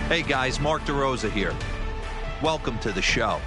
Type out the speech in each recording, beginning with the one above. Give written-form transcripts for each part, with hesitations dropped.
Hey guys, Mark DeRosa here. Welcome to the show.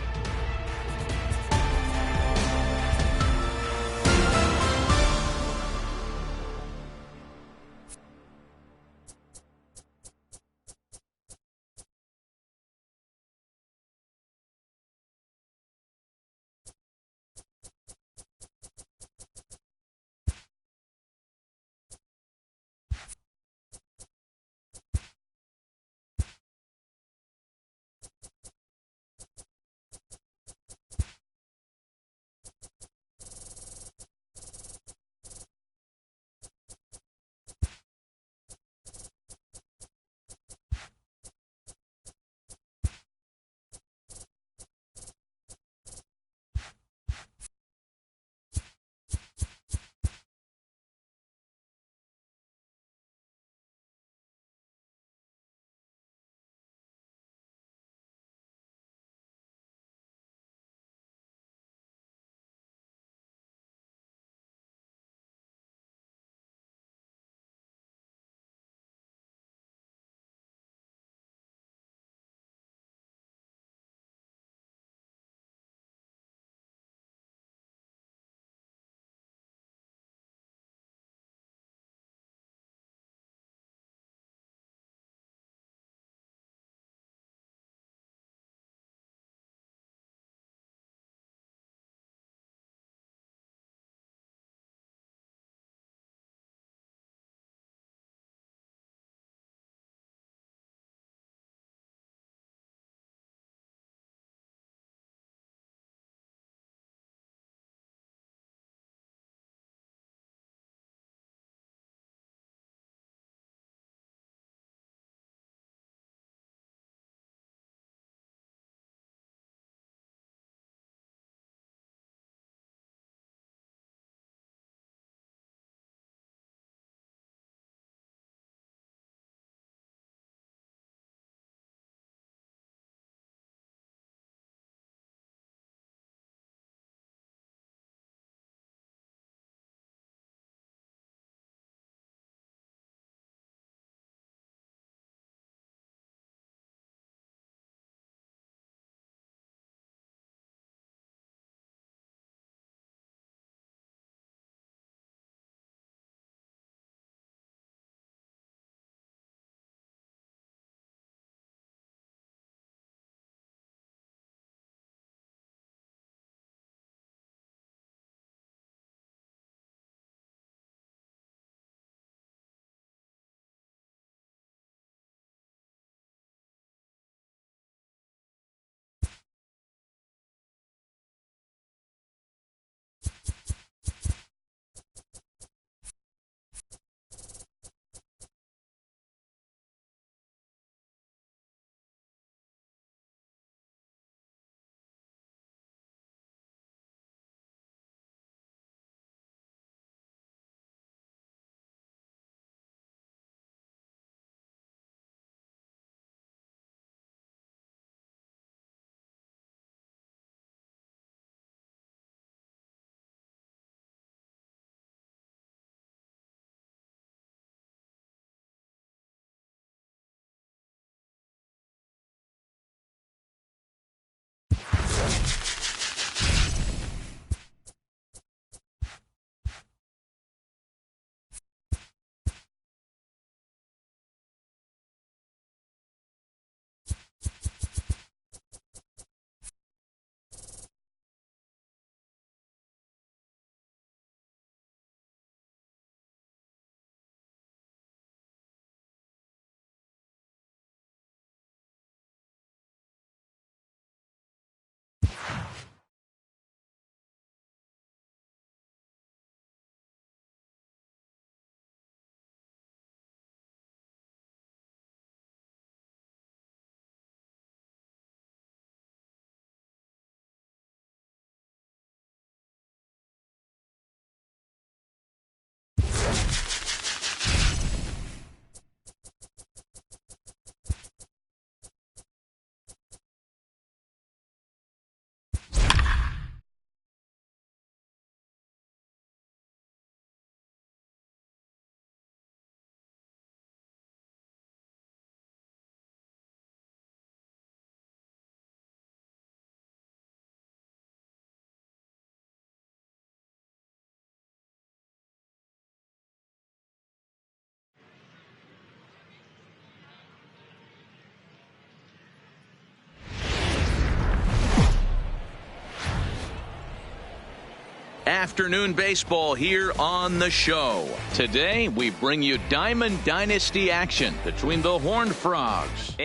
afternoon baseball here on the show. Today, we bring you Diamond Dynasty action between the Horned Frogs.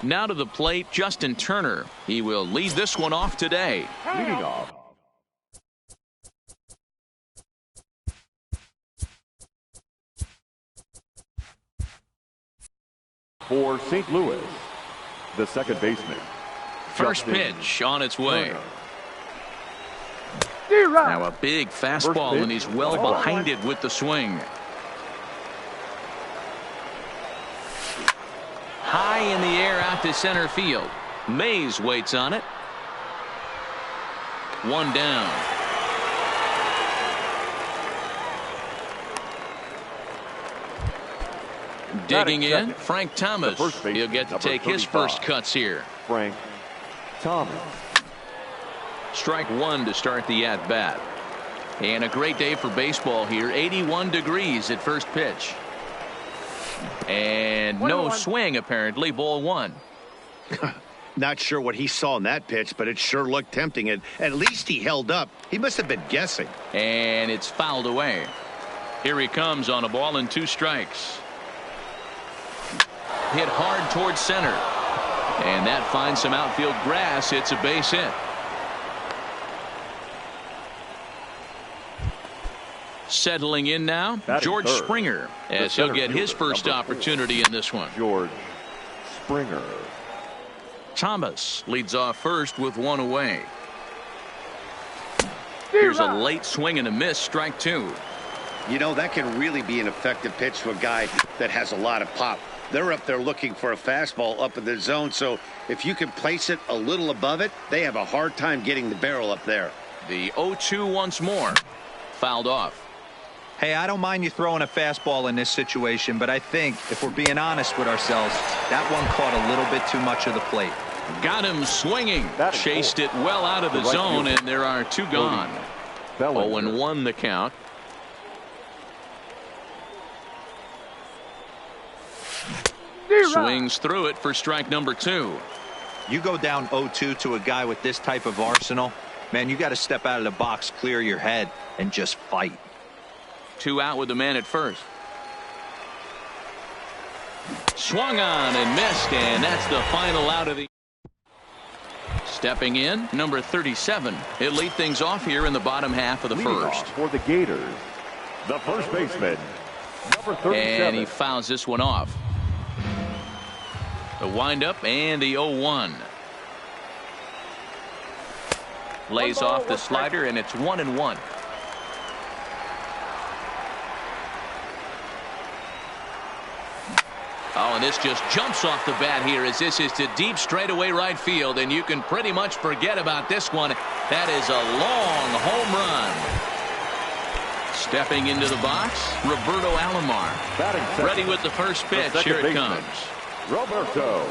Now to the plate, Justin Turner. He will lead this one off today. Leading off, for St. Louis, the second baseman. First Justin pitch on its way. Turner. Now a big fastball, pitch. and he's well behind it with the swing. High in the air out to center field. Mays waits on it. One down. Digging in, second. Frank Thomas. The first baseman, He'll get to number take his 35. first cuts here. Frank Thomas. Strike one to start the at-bat. And a great day for baseball here. 81 degrees at first pitch. And no swing, apparently. Ball one. Not sure what he saw in that pitch, but it sure looked tempting. And at least he held up. He must have been guessing. And it's fouled away. Here he comes on a ball and 2 strikes. Hit hard towards center. And that finds some outfield grass. It's a base hit. Settling in now, Batting George third, Springer, the as he'll center get his fielder, first number 4. opportunity in this one. George Springer. Thomas leads off first with 1 away. Here's a late swing and a miss, strike 2. You know, that can really be an effective pitch to a guy that has a lot of pop. They're up there looking for a fastball up in the zone, so if you can place it a little above it, they have a hard time getting the barrel up there. The 0-2 once more. Fouled off. Hey, I don't mind you throwing a fastball in this situation, but I think, if we're being honest with ourselves, that one caught a little bit too much of the plate. Got him swinging. Batting Chased fourth. it well out of the Right zone, fielder. and there are 2 gone. Bellinger. 0-1 the count. Swings through it for strike number 2. You go down 0-2 to a guy with this type of arsenal, man, you got to step out of the box, clear your head, and just fight. 2 out with the man at first. Swung on and missed, and that's the final out of the. Stepping in, number 37. He'll lead things off here in the bottom half of the Leading first. off for the Gators, the first baseman, number 37. And he fouls this one off. The windup and the 0-1. Lays off the slider, and it's 1-1. Oh, and this just jumps off the bat here as this is to deep straightaway right field, and you can pretty much forget about this one. That is a long home run. Stepping into the box, Roberto Alomar. Batting second, Ready with the first the pitch. second Here it baseman, comes. Roberto.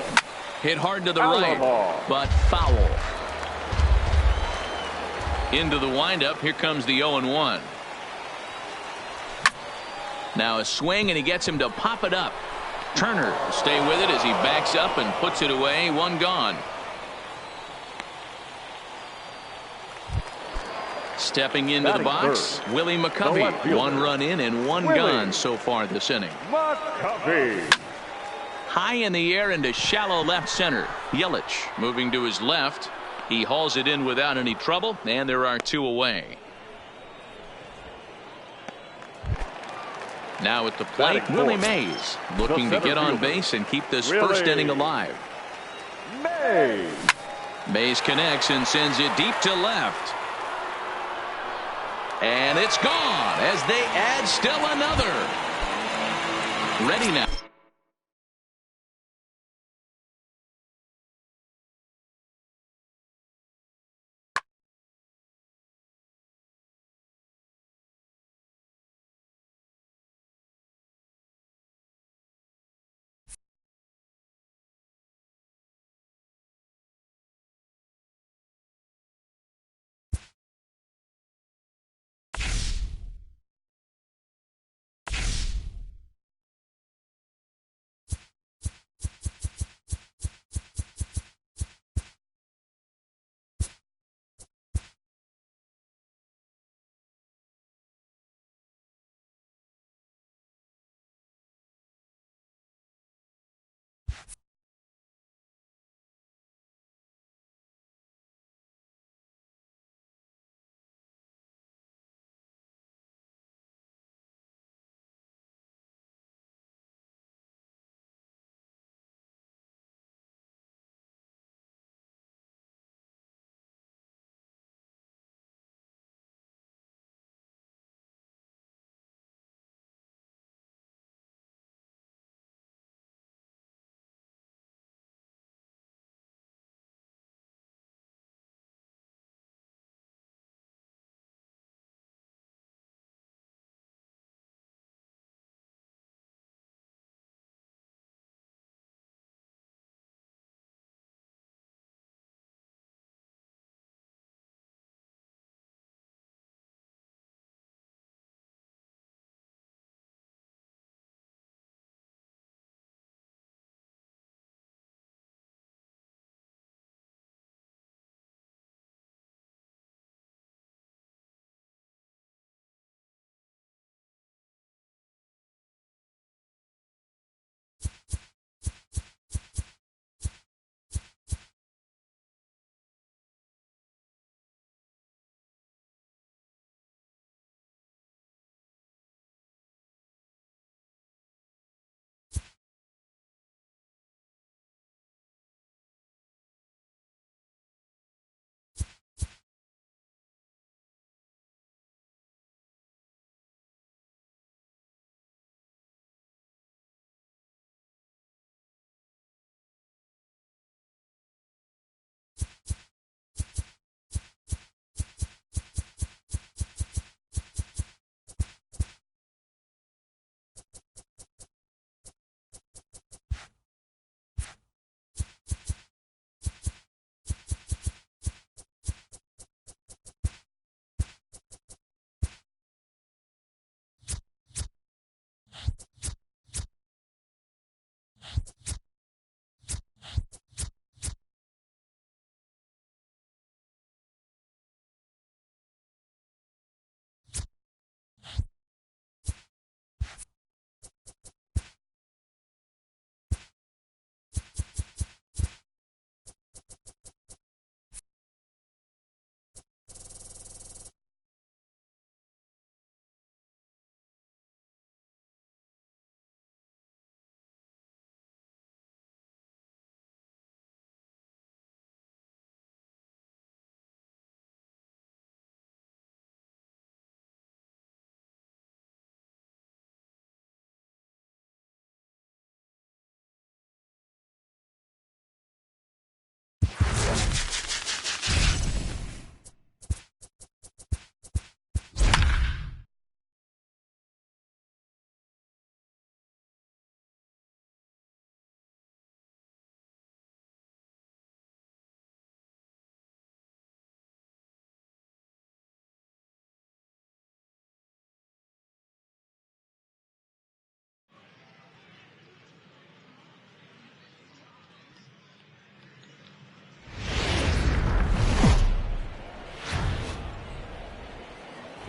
Hit hard to the right, Alomar. but foul. Into the windup. Here comes the 0-1. Now a swing, and he gets him to pop it up. Turner will stay with it as he backs up and puts it away. 1 gone. Stepping into the Batting box, third, Willie the left McCovey. fielder, 1 run in and 1 Willie gone so far this inning. McCovey. High in the air into shallow left center. Yelich moving to his left. He hauls it in without any trouble, and there are 2 away. Now at the plate, Batting Willie fourth, Mays looking to center get on fielder, base and keep this Willie first inning alive. Mays. Mays connects and sends it deep to left. And it's gone as they add still another. Ready now.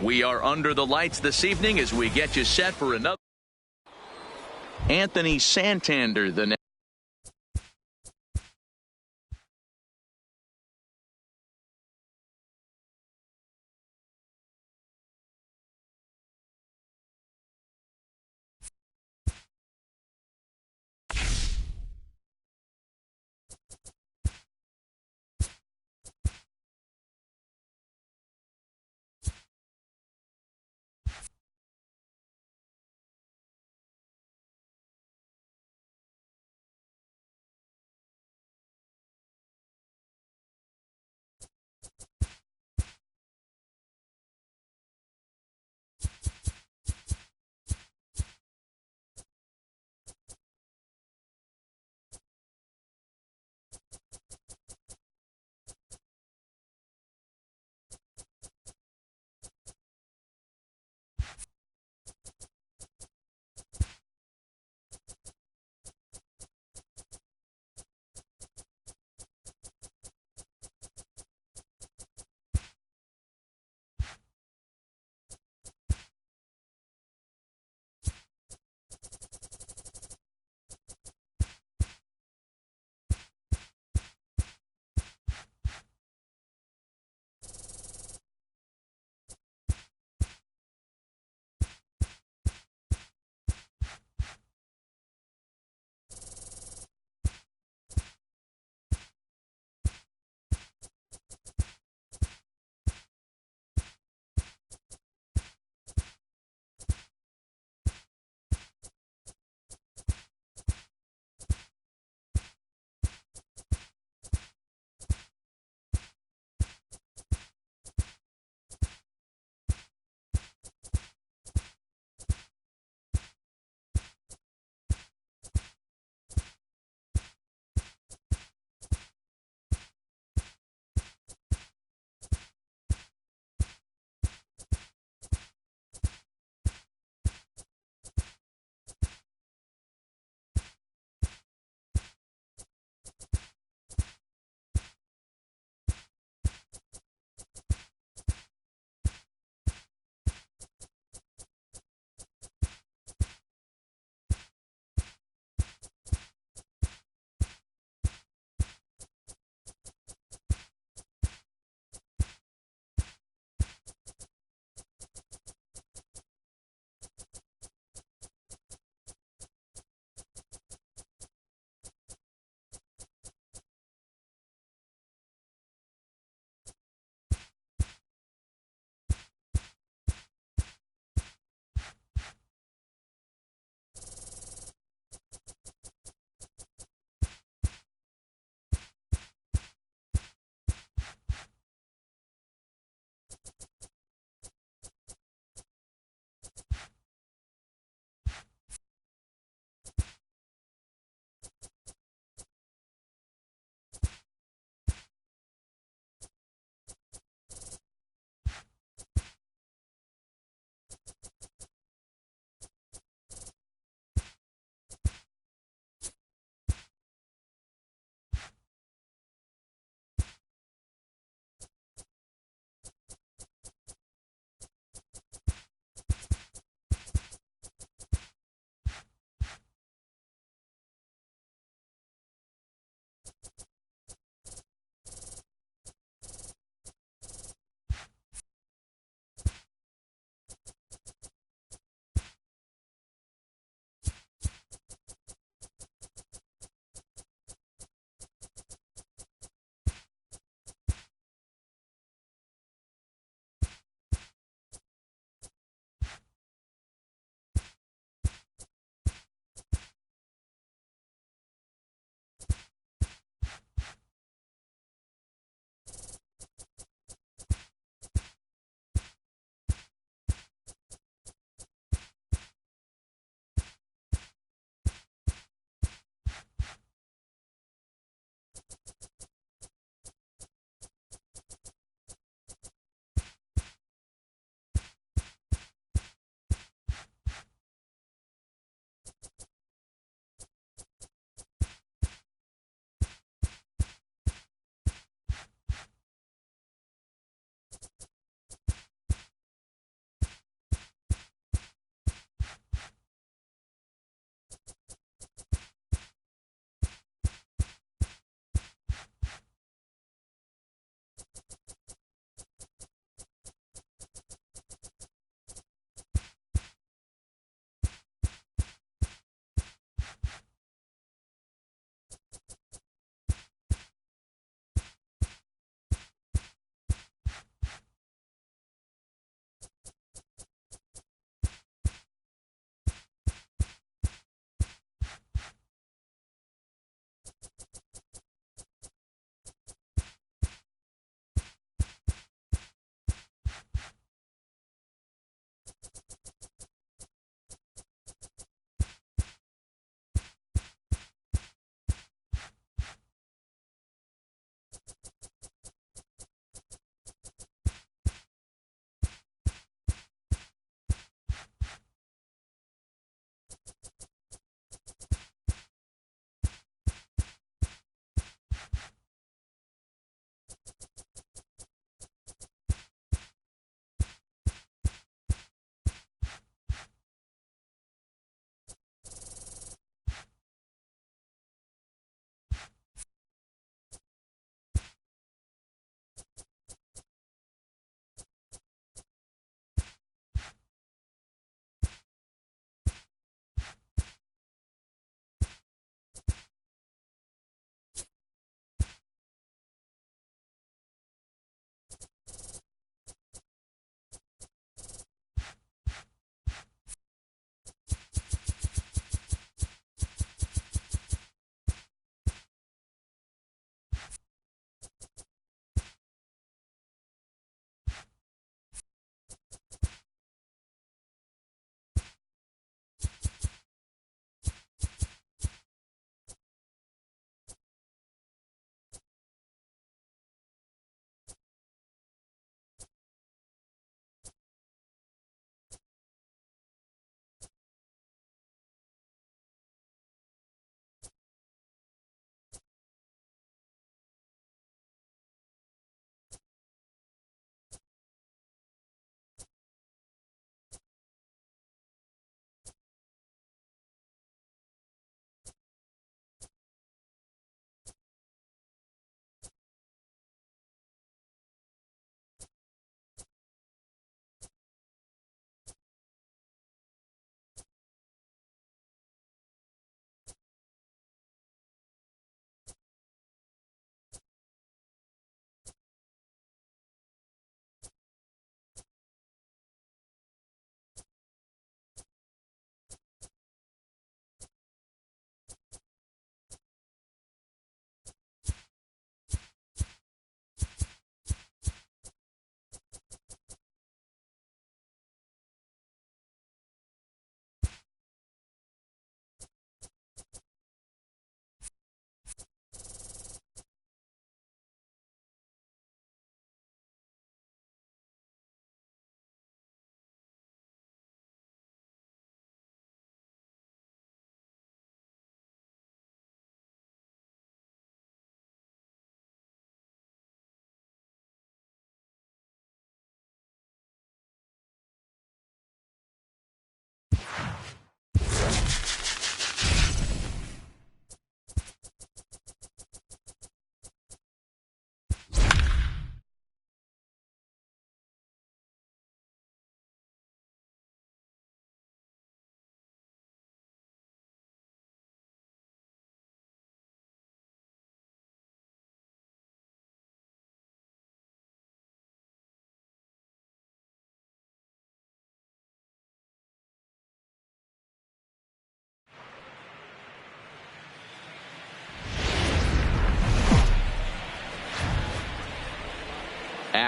We are under the lights this evening as we get you set for another. Anthony Santander, the next.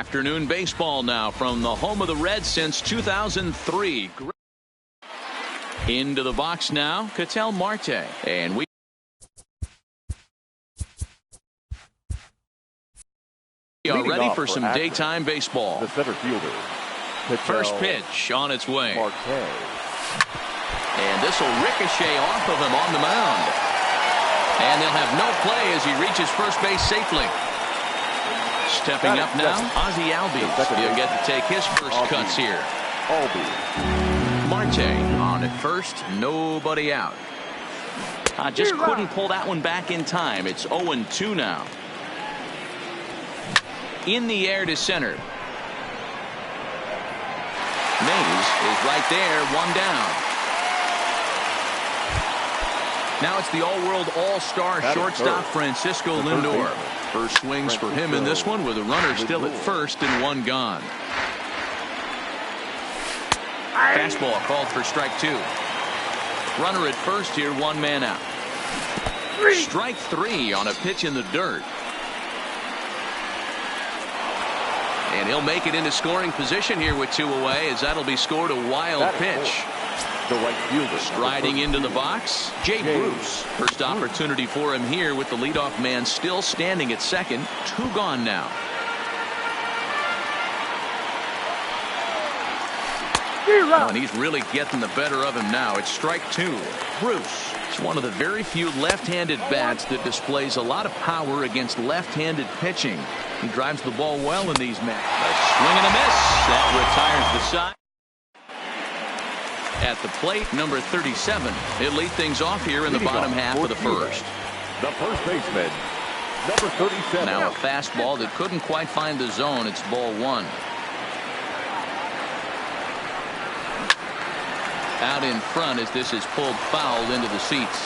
Afternoon baseball now from the home of the Reds since 2003. Into the box now, Ketel Marte. And we are ready for some daytime baseball. The center fielder. First pitch on its way. Marte. And this will ricochet off of him on the mound. And they'll have no play as he reaches first base safely. Stepping up now, Ozzie Albies. He'll get to take his first cuts here. Marte on at first, nobody out. Just couldn't pull that one back in time. It's 0-2 now. In the air to center. Mays is right there, one down. Now it's the all-world all-star shortstop Francisco Lindor. First swings for him in this one with a runner still at first and one gone. Fastball called for strike two. Runner at first here, one man out. Strike three on a pitch in the dirt. And he'll make it into scoring position here with two away, as that'll be scored a wild pitch. The right fielder striding into the box, Jay Bruce. First opportunity for him here with the leadoff man still standing at second. Two gone now. And he's really getting the better of him now. It's strike two. Bruce is one of the very few left-handed bats that displays a lot of power against left-handed pitching. He drives the ball well in these matches. A swing and a miss. That retires the side. At the plate, number 37. He'll lead things off here in the bottom half of the first. The first baseman, number 37. Now a fastball that couldn't quite find the zone. It's ball one. Out in front as this is pulled foul into the seats.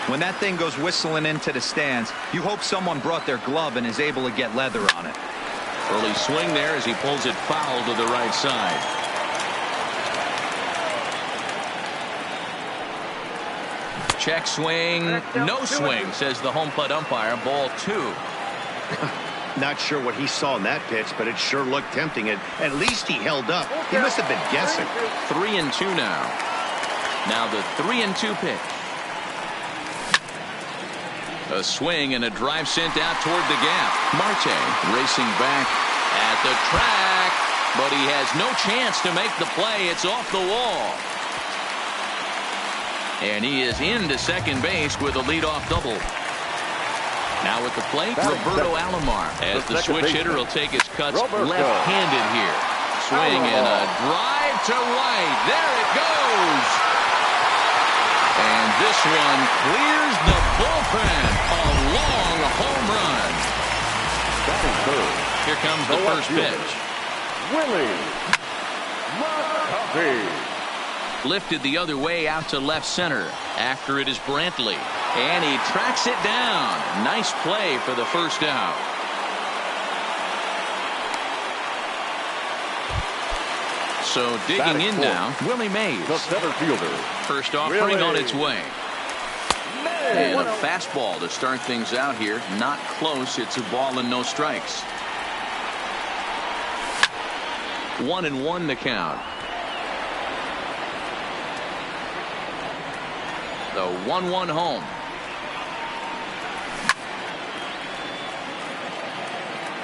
When that thing goes whistling into the stands, you hope someone brought their glove and is able to get leather on it. Early swing there as he pulls it foul to the right side. Check swing, no swing, says the home plate umpire. Ball two. Not sure what he saw in that pitch, but it sure looked tempting. At least he held up. He must have been guessing. 3-2 now. Now the 3-2 pitch. A swing and a drive sent out toward the gap. Marte racing back at the track, but he has no chance to make the play. It's off the wall. And he is into second base with a leadoff double. Now at the plate, Roberto Alomar, as the switch hitter will take his cuts left-handed here. Swing and a drive to right. There it goes. And this one clears the bullpen. A long home run. Here comes the first pitch. Willie McCovey. Lifted the other way out to left center. After it is Brantley. And he tracks it down. Nice play for the first out. So digging in now, Willie Mays. The center fielder. First offering on its way. And a fastball to start things out here. Not close. It's a ball and no strikes. 1-1 the count. The 1-1 home.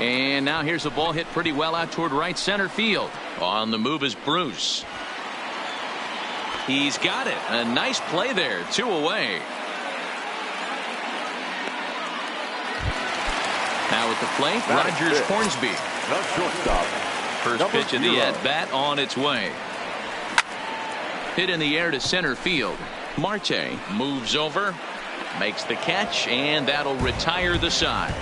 And now here's a ball hit pretty well out toward right center field. On the move is Bruce. He's got it. A nice play there. Two away. Now at the plate, Rogers Hornsby. The shortstop. First pitch of the at-bat on its way. Hit in the air to center field. Marte moves over, makes the catch, and that'll retire the side.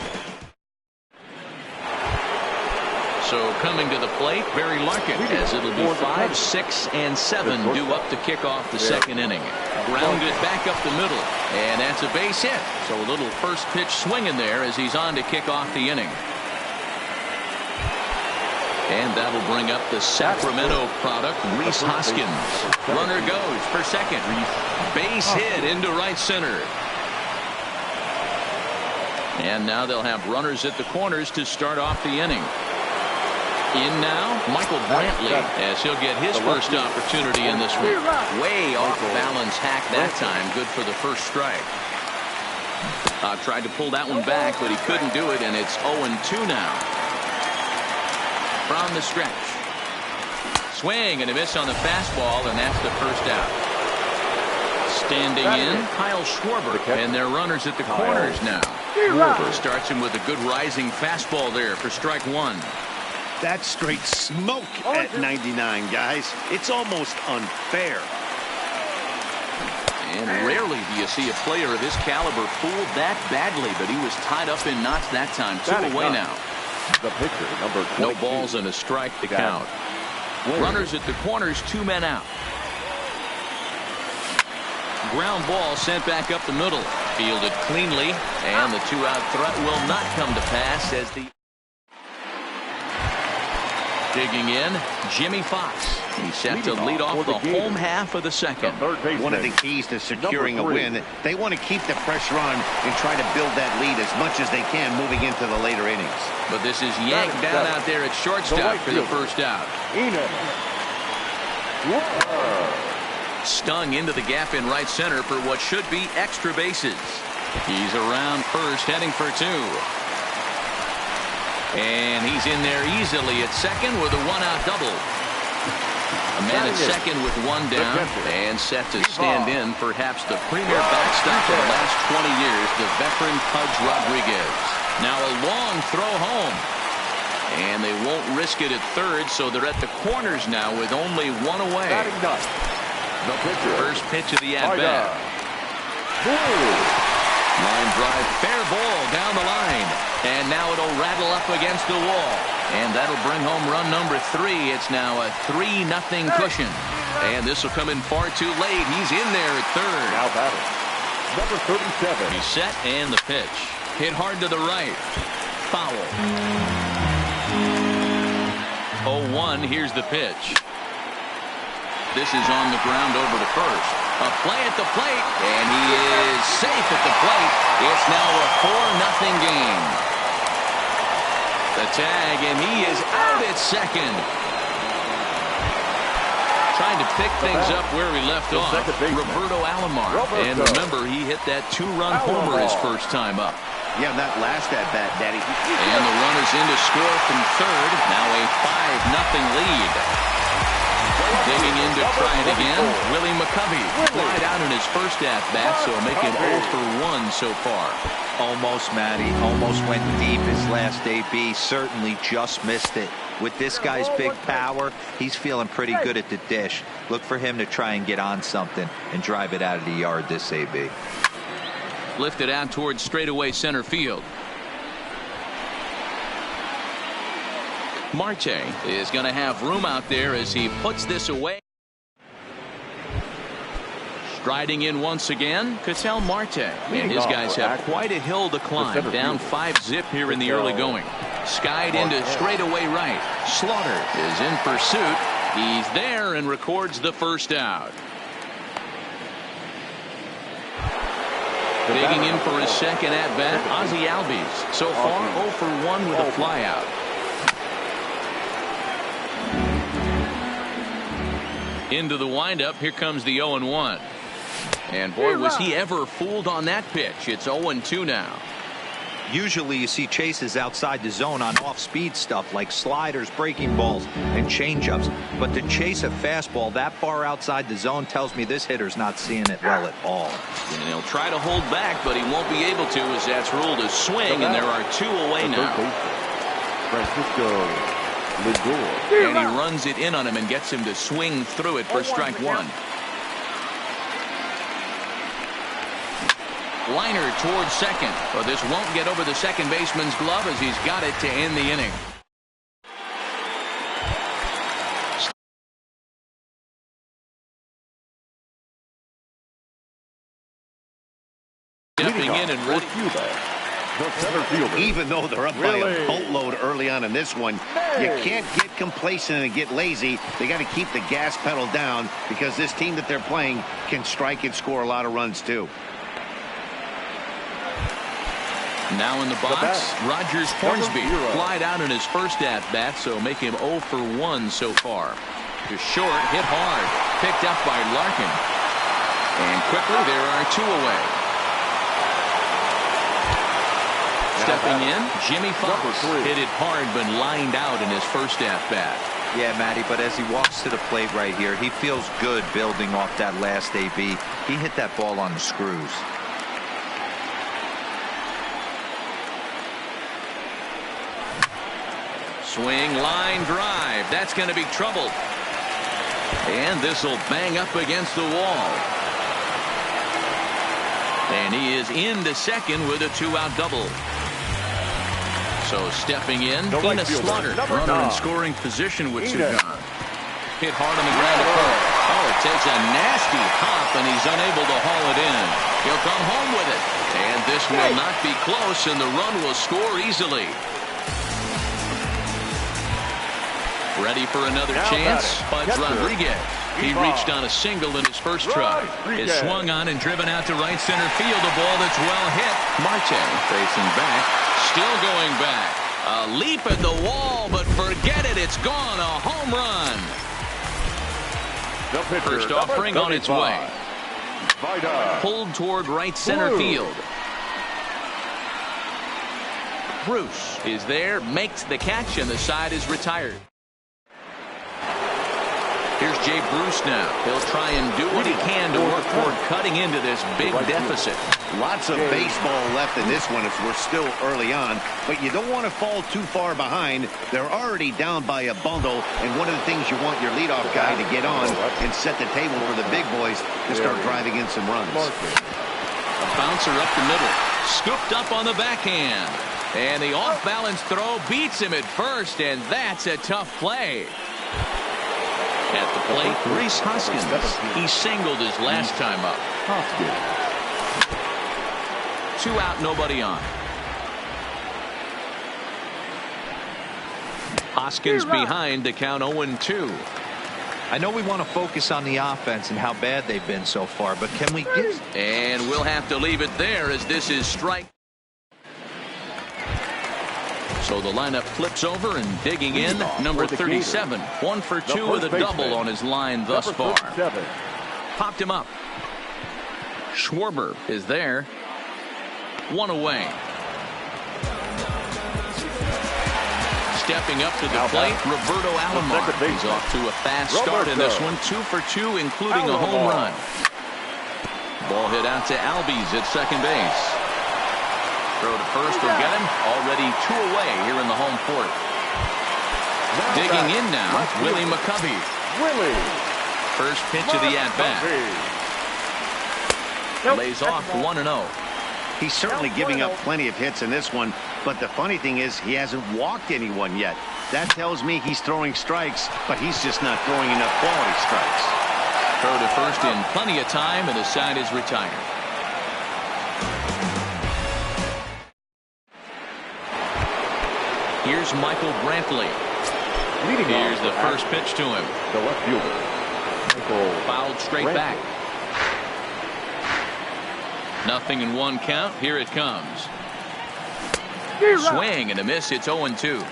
So coming to the plate, Barry Larkin, as it'll be 5, 6, and 7 due up to kick off the second inning. Grounded back up the middle, and that's a base hit. So a little first pitch swing in there as he's on to kick off the inning. And that'll bring up the Sacramento product, Rhys Hoskins. Runner goes for second. Base hit into right center. And now they'll have runners at the corners to start off the inning. In now, Michael Brantley, as he'll get his first opportunity in this one. Way off balance hack that time. Good for the first strike. Tried to pull that one back, but he couldn't do it, and it's 0-2 now. From the stretch. Swing and a miss on the fastball, and that's the first out. Standing in, Kyle Schwarber, and they're runners at the corners now. Schwarber starts him with a good rising fastball there for strike one. That's straight smoke at 99, guys. It's almost unfair. And rarely do you see a player of his caliber fooled that badly, but he was tied up in knots that time. 2 away now. The pitcher, number 22. No balls and a strike to count. Runners at the corners, 2 men out. Ground ball sent back up the middle. Fielded cleanly, and the 2-out threat will not come to pass as the... Digging in, Jimmy Fox. He's set to lead off the home half of the second. One of the keys to securing a win, they want to keep the pressure on and try to build that lead as much as they can moving into the later innings. But this is yanked down out there at shortstop for the first out. Stung into the gap in right center for what should be extra bases. He's around first, heading for 2. And he's in there easily at second with a 1-out double. A man at second with 1 down and set to stand in perhaps the premier backstop of the last 20 years, the veteran Pudge Rodriguez. Now a long throw home. And they won't risk it at third, so they're at the corners now with only 1 away. First pitch of the at-bat. Line drive, fair ball down the line. And now it'll rattle up against the wall. And that'll bring home run number 3. It's now a 3-0 cushion. And this will come in far too late. He's in there at third. Now batting, number 37. He's set, and the pitch. Hit hard to the right. Foul. 0-1, here's the pitch. This is on the ground over to first. A play at the plate, and he is safe at the plate. It's now a 4-0 game. The tag, and he is out at second. Trying to pick things up where we left off. Roberto Alomar. And remember, he hit that 2-run homer his first time up. Yeah, that last at-bat, Daddy. And the runner's in to score from third. Now a 5-0 lead. Digging in to try it again, Willie McCovey. Flied out in his first at-bat, so making 0 for 1 so far. Almost, Matty. Almost went deep his last AB. Certainly just missed it. With this guy's big power, he's feeling pretty good at the dish. Look for him to try and get on something and drive it out of the yard this AB. Lifted out towards straightaway center field. Marte is going to have room out there as he puts this away. Striding in once again, Ketel Marte. And his guys have quite a hill to climb. Down 5-zip here in the early going. Skied into straightaway right. Slaughter is in pursuit. He's there and records the first out. Digging in for his second at-bat, Ozzie Albies. So far 0 for 1 with a flyout. Into the windup, here comes the 0-1. And boy, was he ever fooled on that pitch. It's 0-2 now. Usually you see chases outside the zone on off-speed stuff like sliders, breaking balls, and changeups. But to chase a fastball that far outside the zone tells me this hitter's not seeing it well at all. And he'll try to hold back, but he won't be able to as that's ruled a swing, and there are 2 away now. Francisco Lindor. And he runs it in on him and gets him to swing through it for strike 1. Liner towards second, but this won't get over the second baseman's glove as he's got it to end the inning. Stepping in and ready. Even though they're up by a boatload early on in this one, you can't get complacent and get lazy. They got to keep the gas pedal down because this team that they're playing can strike and score a lot of runs too. Now in the box, Rogers Hornsby flied out in his first at-bat, so make him 0 for 1 so far. To short, hit hard, picked up by Larkin. And quickly there are 2 away. Stepping in, Jimmy Fox hit it hard but lined out in his first at-bat. Yeah, Matty, but as he walks to the plate right here, he feels good building off that last AB. He hit that ball on the screws. Swing, line drive. That's going to be trouble. And this will bang up against the wall. And he is into second with a 2-out double. So stepping in, Tina Slaughter, runner in scoring position with 2 gone. Hit hard on the ground to first. Oh, it takes a nasty hop, and he's unable to haul it in. He'll come home with it. And this will not be close, and the run will score easily. Ready for another chance? Pudge Rodriguez. He reached on a single in his first try. Is swung on and driven out to right center field. A ball that's well hit. Marte facing back. Still going back. A leap at the wall, but forget it. It's gone. A home run. First offering on its way. Pulled toward right center field. Bruce is there, makes the catch, and the side is retired. Here's Jay Bruce now. He'll try and do what he can to work toward cutting into this big deficit. Lots of baseball left in this one as we're still early on, but you don't want to fall too far behind. They're already down by a bundle, and one of the things you want your leadoff guy to get on and set the table for the big boys to start driving in some runs. A bouncer up the middle. Scooped up on the backhand. And the off-balance throw beats him at first, and that's a tough play. At the plate, Rhys Hoskins. He singled his last time up. 2 out, nobody on. Hoskins behind to count 0-2. I know we want to focus on the offense and how bad they've been so far, but can we get... And we'll have to leave it there as this is strike. So the lineup flips over and digging in, number 37. 1 for 2 with a double on his line thus far. Popped him up. Schwarber is there. 1 away. Stepping up to the plate, Roberto Alomar. He's off to a fast start in this one. 2 for 2, including a home run. Ball hit out to Albies at second base. Throw to first will get him. Already 2 away here in the home fourth. Digging in now, Willie McCovey. First pitch of the at-bat. Lays off 1-0. He's certainly giving up plenty of hits in this one, but the funny thing is he hasn't walked anyone yet. That tells me he's throwing strikes, but he's just not throwing enough quality strikes. Throw to first in plenty of time, and the side is retired. Here's Michael Brantley. Here's the first pitch to him. The left fielder. Fouled straight back. Nothing in 1 count. Here it comes. Swing and a miss. It's 0-2.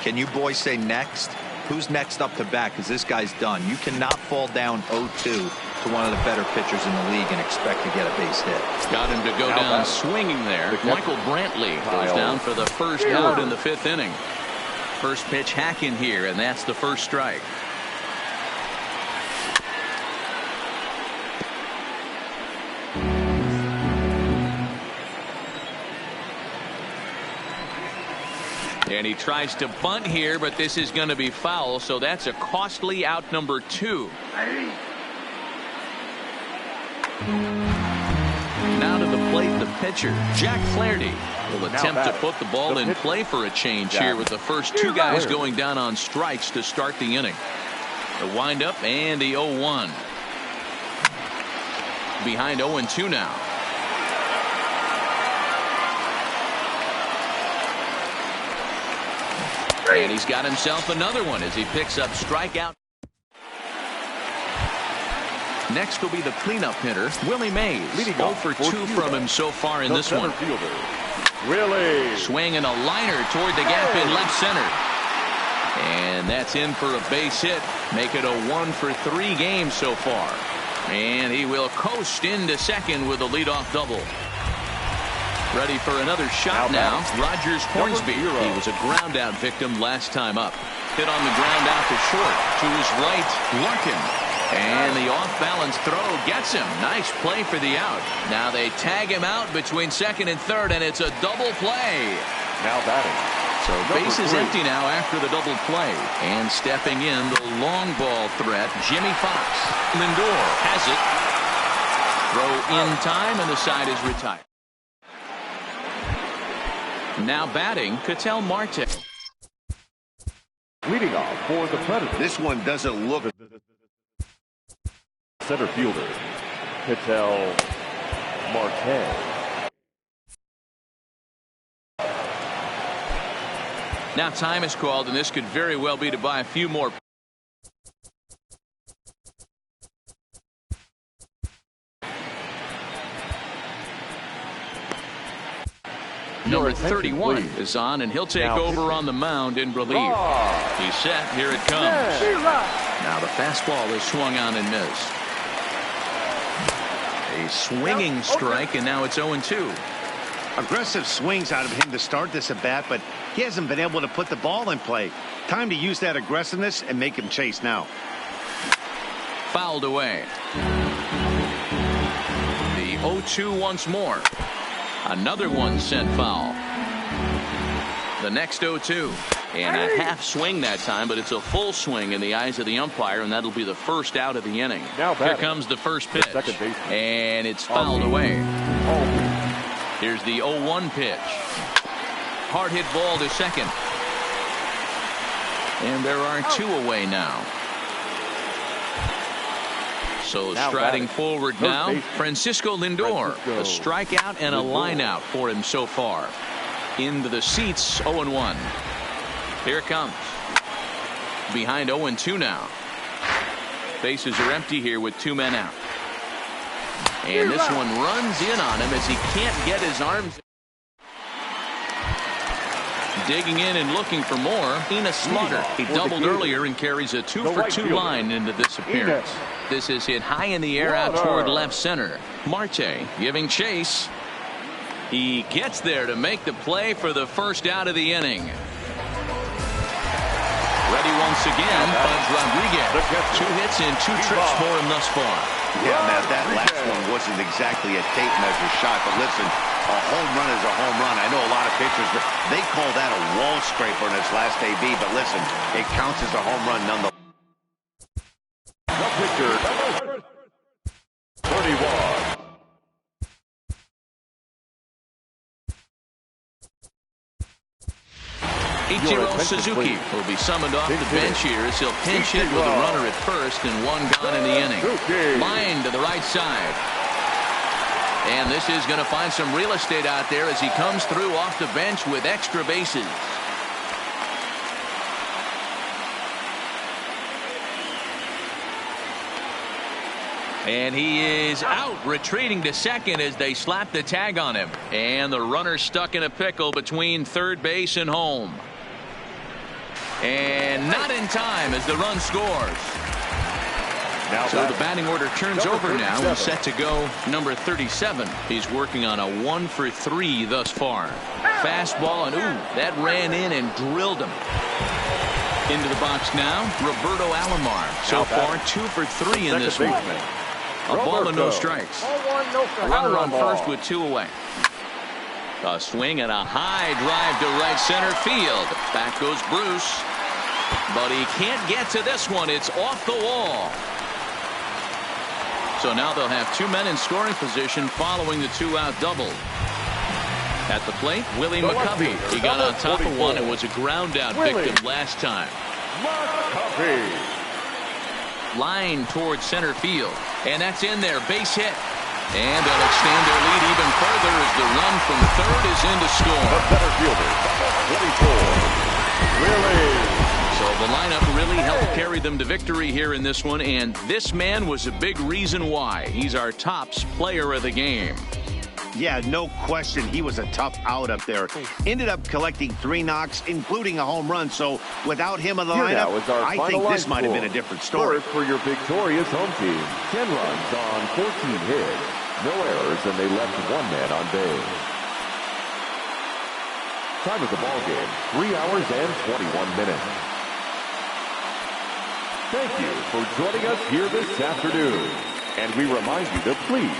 Can you boys say next? Who's next up to bat? Because this guy's done. You cannot fall down 0-2 to one of the better pitchers in the league and expect to get a base hit. Got him to go down swinging there. Michael Brantley goes down for the first out in the 5th inning. First pitch hack in here, and that's the first strike. And he tries to bunt here, but this is going to be foul, so that's a costly out number 2. Now to the plate, the pitcher, Jack Flaherty, will attempt to put the ball in play for a change here with the first 2 guys going down on strikes to start the inning. The windup and the 0-1. Behind 0-2 now. And he's got himself another one as he picks up strikeout. Next will be the cleanup hitter, Willie Mays. 0 for 2 from him so far in this one. Willie. Swing and a liner toward the gap in left center. And that's in for a base hit. Make it a 1-for-3 game so far. And he will coast into second with a leadoff double. Ready for another shot now. Rogers Hornsby. He was a ground out victim last time up. Hit on the ground out to short. To his right, Larkin. And the off-balance throw gets him. Nice play for the out. Now they tag him out between second and third, and it's a double play. Now batting. So base is empty now after the double play. And stepping in, the long ball threat, Jimmy Fox. Lindor has it. Throw in time, and the side is retired. Now batting, Ketel Marte. Leading off for the Predators. This one doesn't look. Center fielder, Ketel Marte. Now time is called, and this could very well be to buy a few more. Number 31 is on, and he'll take over on the mound in relief. He's set. Here it comes. Now the fastball is swung on and missed. A swinging strike, and now it's 0-2. Aggressive swings out of him to start this at bat, but he hasn't been able to put the ball in play. Time to use that aggressiveness and make him chase now. Fouled away. The 0-2 once more. Another one sent foul. The next 0-2. And a half swing that time, but it's a full swing in the eyes of the umpire, and that'll be the first out of the inning. Here comes the first pitch. And it's fouled away. Here's the 0-1 pitch. Hard hit ball to second. And there are two away now. So striding forward now, Francisco Lindor. A strikeout and a line out for him so far. Into the seats, 0-1. Here it comes. Behind 0-2 now. Bases are empty here with two men out. And this one runs in on him as he can't get his arms. Digging in and looking for more. Enos Slaughter. He doubled earlier and carries a 2-for-2 line into this appearance. This is hit high in the air out toward left center. Marte giving chase. He gets there to make the play for the first out of the inning. Ready once again, Pudge Rodriguez. 2 hits and 2 trips for him thus far. Yeah, man, that last one wasn't exactly a tape measure shot, but listen, a home run is a home run. I know a lot of pitchers, but they call that a wall scraper in its last AB, but listen, it counts as a home run nonetheless. The pitcher, number 31. Ichiro Suzuki will be summoned off the bench here as he'll pinch hit with a runner at first and one gone in the inning. Line to the right side. And this is going to find some real estate out there as he comes through off the bench with extra bases. And he is out, retreating to second as they slap the tag on him. And the runner stuck in a pickle between third base and home. And not in time as the run scores. So the batting order turns over now and set to go number 37. He's working on a 1-for-3 thus far. Fastball, and that ran in and drilled him. Into the box now, Roberto Alomar. So far 2-for-3 in this one. A ball and no strikes. Runner on first with 2 away. A swing and a high drive to right center field. Back goes Bruce. But he can't get to this one. It's off the wall. So now they'll have 2 men in scoring position following the 2-out double. At the plate, Willie McCovey. He got on top of one and was a ground out victim last time. McCovey. Line towards center field. And that's in there. Base hit. And they'll extend their lead even further as the run from third is in to score. The center fielder, 24. Willie. So the lineup really helped carry them to victory here in this one, and this man was a big reason why. He's our tops player of the game. Yeah, no question. He was a tough out up there. Ended up collecting 3 knocks, including a home run. So without him in the lineup, I think this might have been a different story. First for your victorious home team, 10 runs on 14 hits. No errors, and they left 1 man on base. Time of the ball game, 3 hours and 21 minutes. Thank you for joining us here this afternoon. And we remind you to please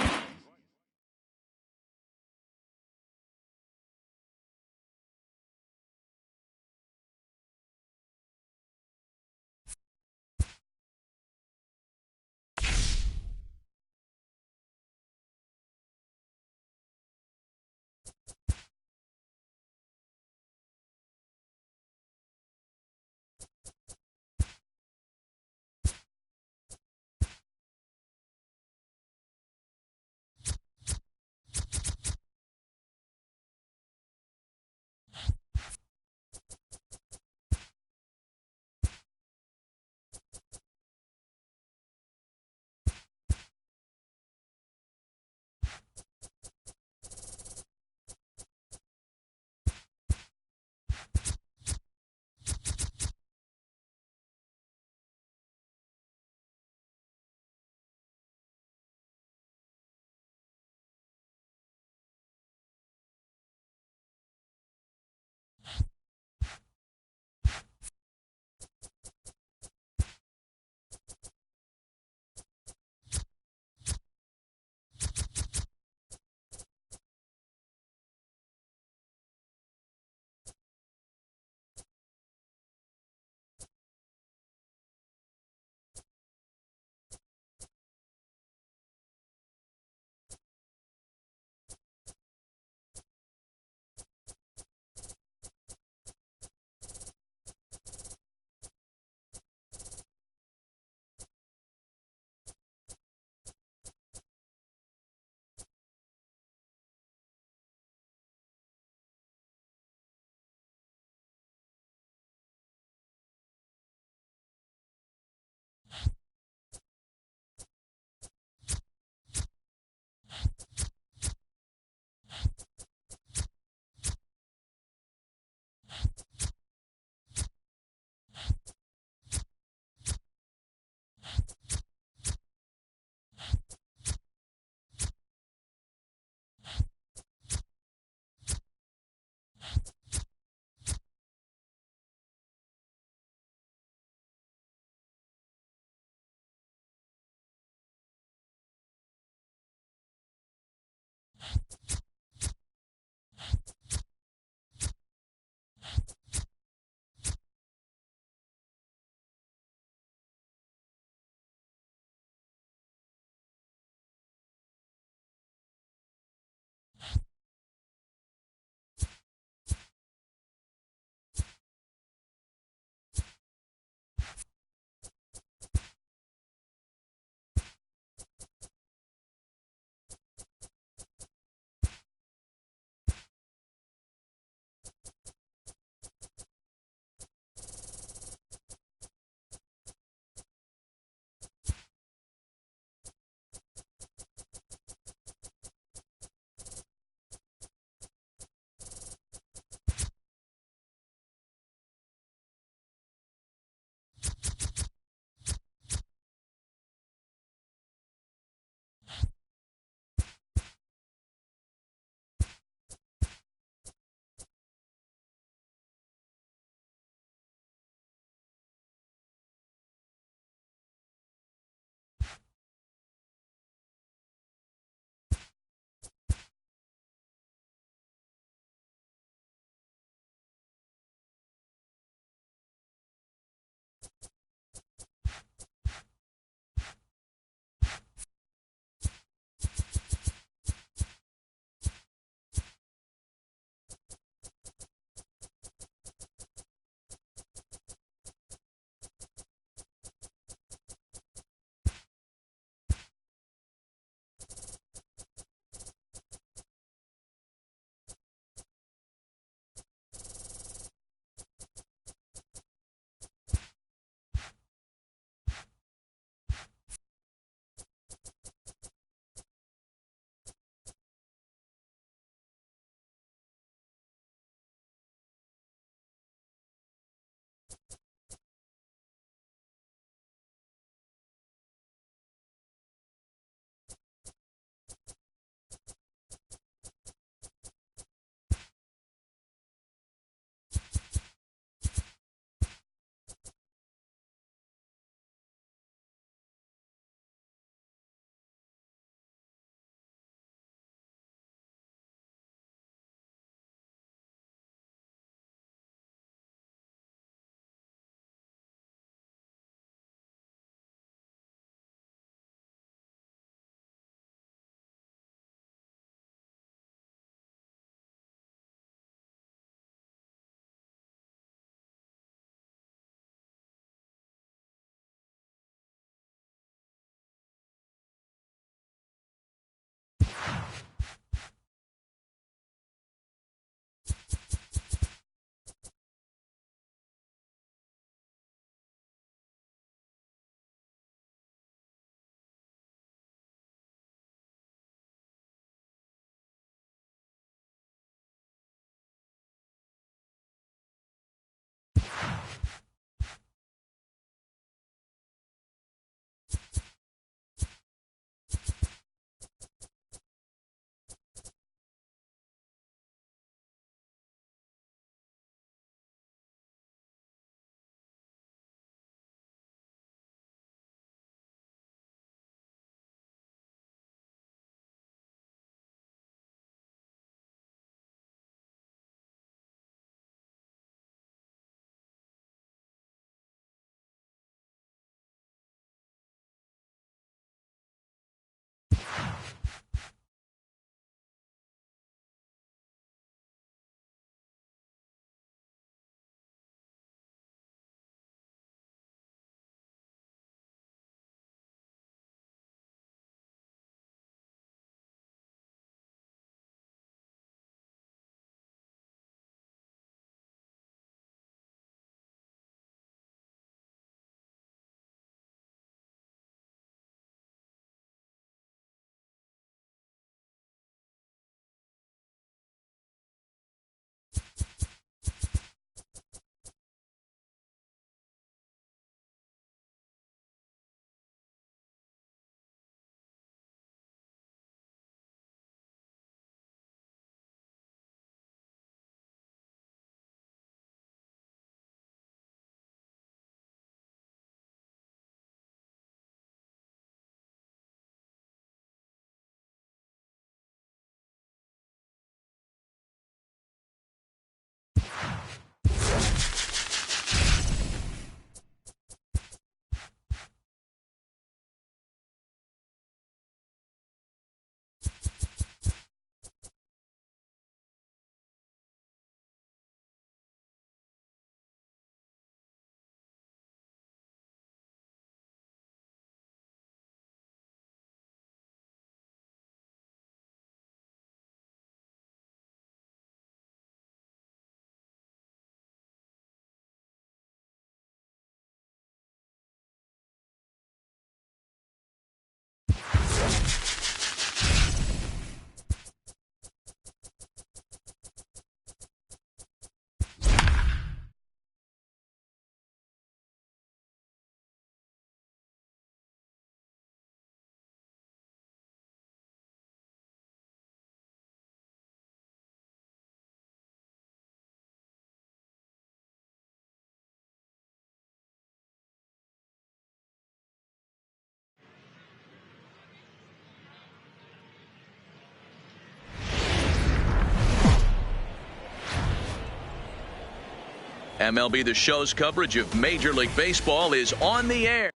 MLB The Show's coverage of Major League Baseball is on the air.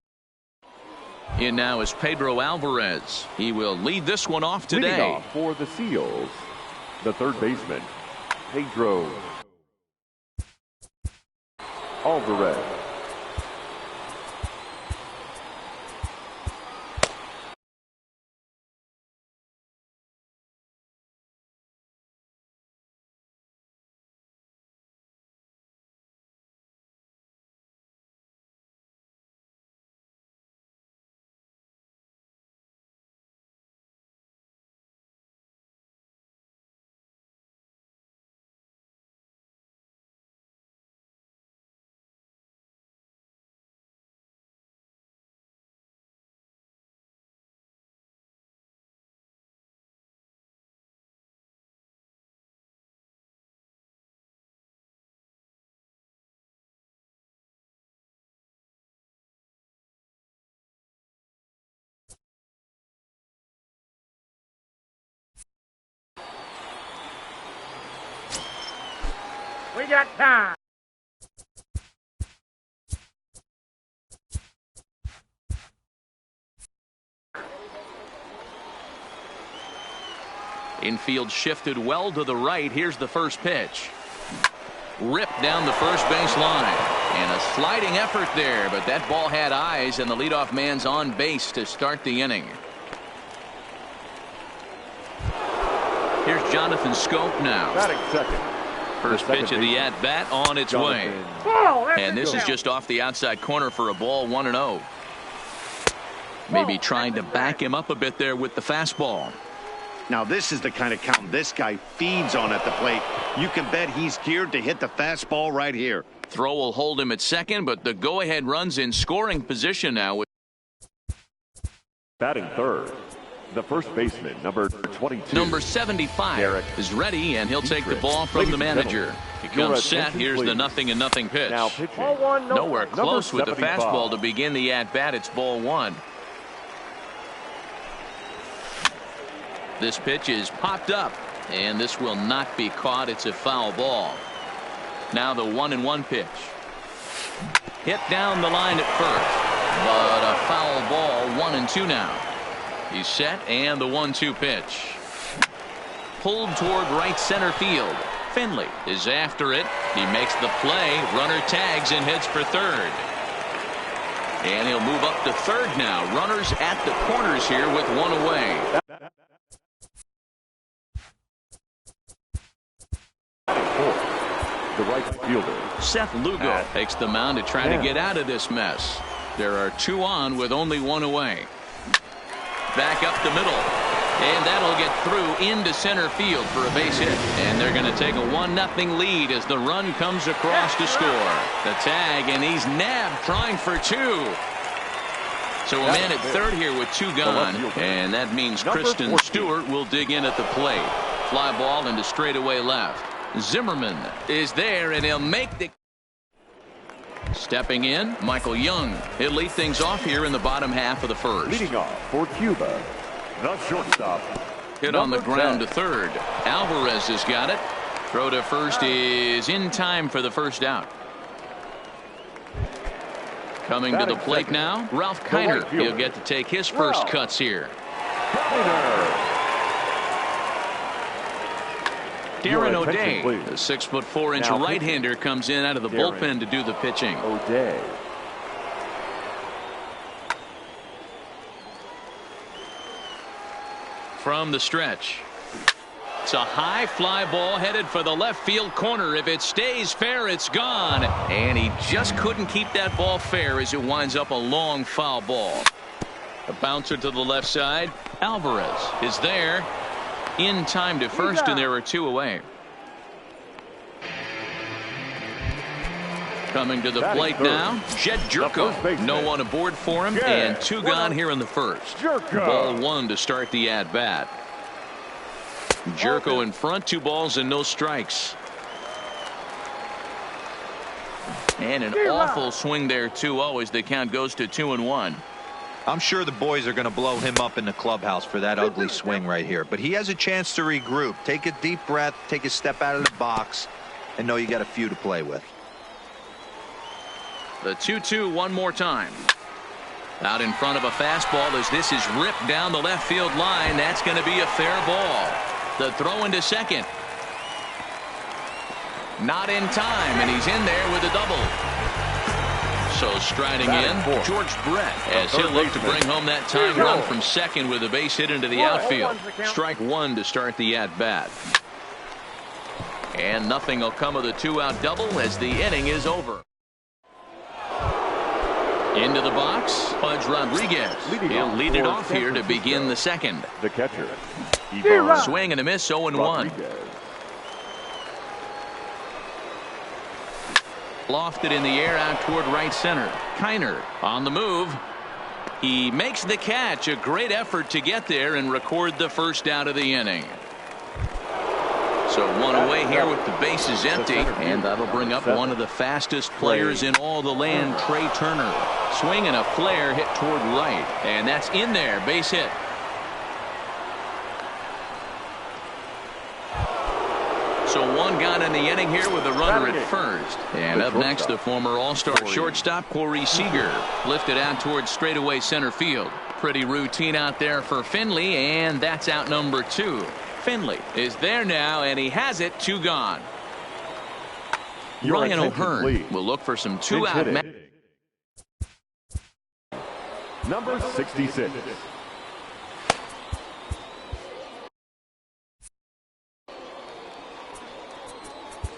In now is Pedro Alvarez. He will lead this one off today. Leading off for the Seals, the third baseman, Pedro Alvarez. We got time. Infield shifted well to the right. Here's the first pitch. Ripped down the first base line. And a sliding effort there, but that ball had eyes, and the leadoff man's on base to start the inning. Here's Jonathan Schoop now. Batting second. First pitch of the at-bat on its way. And this is just off the outside corner for a ball, 1-0. Maybe trying to back him up a bit there with the fastball. Now this is the kind of count this guy feeds on at the plate. You can bet he's geared to hit the fastball right here. Throw will hold him at second, but the go-ahead run's in scoring position now. Batting third, the first baseman, number 22. Number 75 Derek is ready, and he'll take the Dietrich. ball from Ladies the and manager. He comes set. attention, Here's the please. 0-0 pitch. Now pitching. Nowhere close with the 75. fastball to begin the at-bat. It's ball one. This pitch is popped up, and this will not be caught. It's a foul ball. Now the 1-1 pitch. Hit down the line at first, but a foul ball. 1-2 now. He's set, and the 1-2 pitch. Pulled toward right center field. Finley is after it. He makes the play. Runner tags and heads for third. And he'll move up to third now. Runners at the corners here with one away. The right fielder, Seth Lugo takes the mound to try to get out of this mess. There are two on with only one away. Back up the middle. And that'll get through into center field for a base hit. And they're going to take a 1-0 lead as the run comes across to score. The tag, and he's nabbed trying for two. So a man at third here with two gone. And that means Kristen Stewart will dig in at the plate. Fly ball into straightaway left. Zimmerman is there, and he'll make the... Stepping in, Michael Young. He'll lead things off here in the bottom half of the first. leading off for Cuba, the shortstop. Hit on the number ground 10. to third. Alvarez has got it. Throw to first is in time for the first out. Coming to the plate now, Ralph Kiner. He'll get to take his first cuts here. Darren O'Day, the 6'4" right-hander, comes in out of the bullpen to do the pitching. O'Day. From the stretch. It's a high fly ball headed for the left field corner. If it stays fair, it's gone. And he just couldn't keep that ball fair as it winds up a long foul ball. A bouncer to the left side. Alvarez is there. In time to first, and there are two away. Coming to the plate now, Jed Jerko. No one aboard for him, and two gone here in the first. Ball one to start the at-bat. Jerko in front, 2 balls and no strikes. And an awful swing there, 2-0, as the count goes to 2-1. I'm sure the boys are going to blow him up in the clubhouse for that ugly swing right here. But he has a chance to regroup. Take a deep breath, take a step out of the box, and know you got a few to play with. The 2-2 one more time. Out in front of a fastball as this is ripped down the left field line. That's going to be a fair ball. The throw into second. Not in time, and he's in there with a double. So striding in, George Brett, as he'll look to bring home that tying run from second with a base hit into the outfield. Strike one to start the at-bat. And nothing will come of the two-out double as the inning is over. Into the box, Pudge Rodriguez. He'll lead it off here to begin the second. The catcher. Swing and a miss, 0-1. Lofted in the air out toward right center. Kiner on the move. He makes the catch. A great effort to get there and record the first out of the inning. So one away here with the bases empty, and that'll bring up one of the fastest players in all the land, Trey Turner. Swing and a flare hit toward right, and that's in there, base hit. So one gone in the inning here with a runner at first. And up next, the former All-Star shortstop, Corey Seager, lifted out towards straightaway center field. Pretty routine out there for Finley, and that's out number 2. Finley is there now, and he has it, 2 gone. Ryan O'Hearn will look for some two-out. Number 66.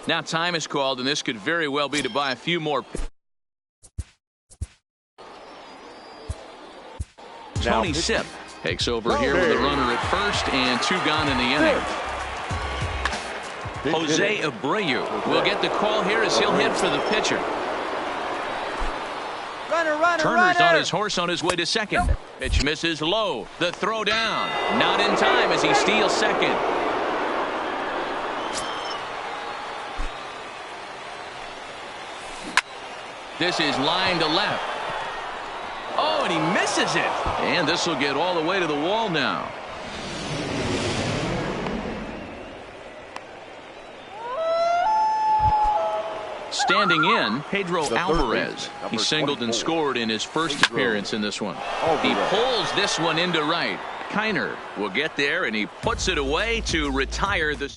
Now time is called, and this could very well be to buy a few more. Tony Sipp takes over here with a runner at first and 2 gone in the inning. Jose Abreu will get the call here as he'll hit for the pitcher. Turner's on his horse on his way to second. Pitch misses low. The throw down. Not in time as he steals second. This is line to left. Oh, and he misses it. And this will get all the way to the wall now. Standing in, Pedro Alvarez. He singled and scored in his first appearance in this one. He pulls this one into right. Kiner will get there, and he puts it away to retire the.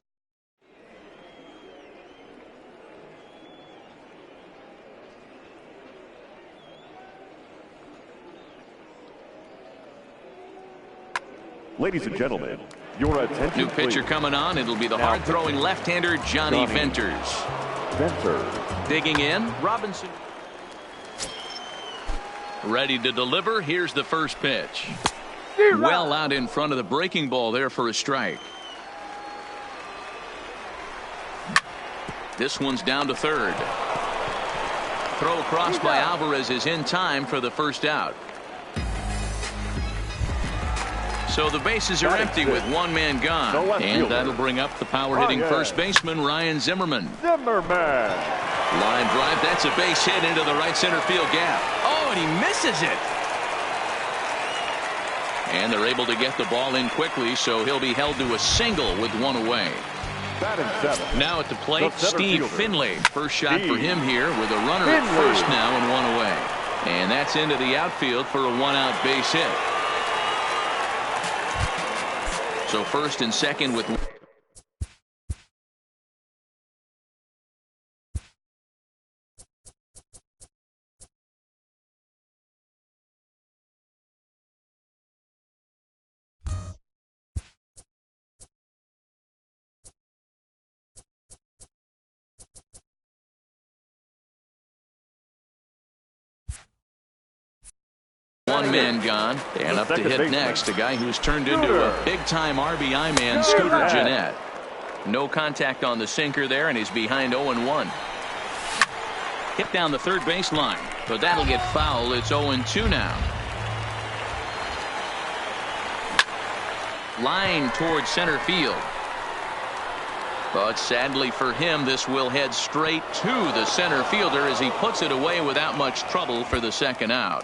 Ladies and gentlemen, your attention. New pitcher coming on. It'll be the hard-throwing left-hander Johnny Venters. Digging in, Robinson. Ready to deliver. Here's the first pitch. Well out in front of the breaking ball there for a strike. This one's down to third. Throw across by Alvarez is in time for the first out. So the bases are empty with 1 man gone. And that'll bring up the power-hitting first baseman, Ryan Zimmerman. Line drive. That's a base hit into the right center field gap. Oh, and he misses it. And they're able to get the ball in quickly, so he'll be held to a single with 1 away. Now at the plate, Steve Finley. First shot for him here with a runner at first now and 1 away. And that's into the outfield for a 1-out base hit. So first and second with. One man gone, and up to hit next, a guy who's turned into a big-time RBI man, Scooter Gennett. No contact on the sinker there, and he's behind 0-1. Hit down the third base line, but that'll get foul. It's 0-2 now. Line towards center field. But sadly for him, this will head straight to the center fielder as he puts it away without much trouble for the second out.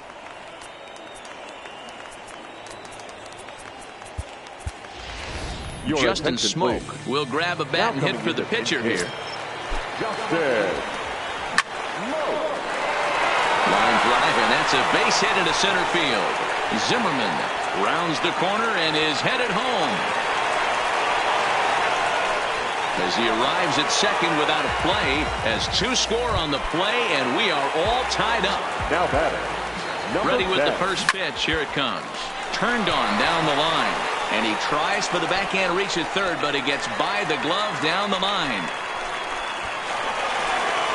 Justin Smoke will grab a bat and hit for the pitcher here. Line drive, and that's a base hit into center field. Zimmerman rounds the corner and is headed home. As he arrives at second without a play, has 2 score on the play, and we are all tied up. Now batting, Ready with 10. the first pitch. Here it comes. Turned on down the line. And he tries for the backhand reach at third, but he gets by the glove down the line.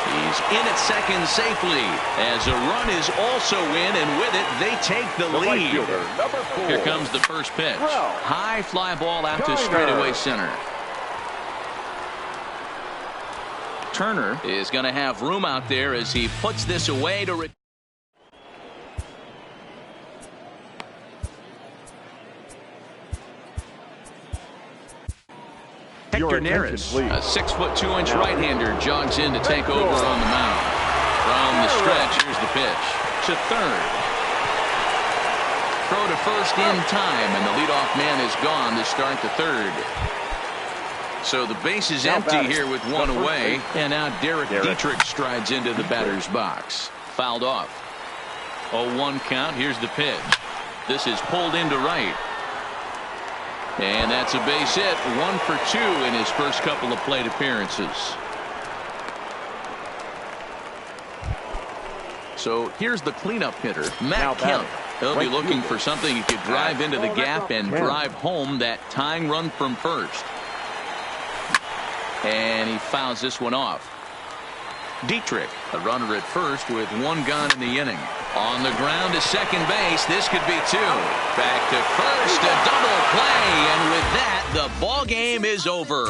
He's in at second safely as a run is also in, and with it they take the The right lead. fielder, number 4. Here comes the first pitch. Well, High fly ball out to Turner. straightaway center. Turner is going to have room out there as he puts this away to Hector Neris, a 6'2" right-hander, jogs in to take over on the mound. From the stretch, here's the pitch to third. Throw to first in time, and the leadoff man is gone to start the third. So the base is empty here with one away, and now Derek Dietrich strides into the batter's box. Fouled off. 0-1 count. Here's the pitch. This is pulled into right. And that's a base hit. 1 for 2 in his first couple of plate appearances. So here's the cleanup hitter, Matt Kemp. He'll be looking for something he could drive into the gap and drive home that tying run from first. And he fouls this one off. Dietrich, a runner at first with 1 gone in the inning. On the ground to second base. This could be 2. Back to first, a double play, and with that, the ball game is over.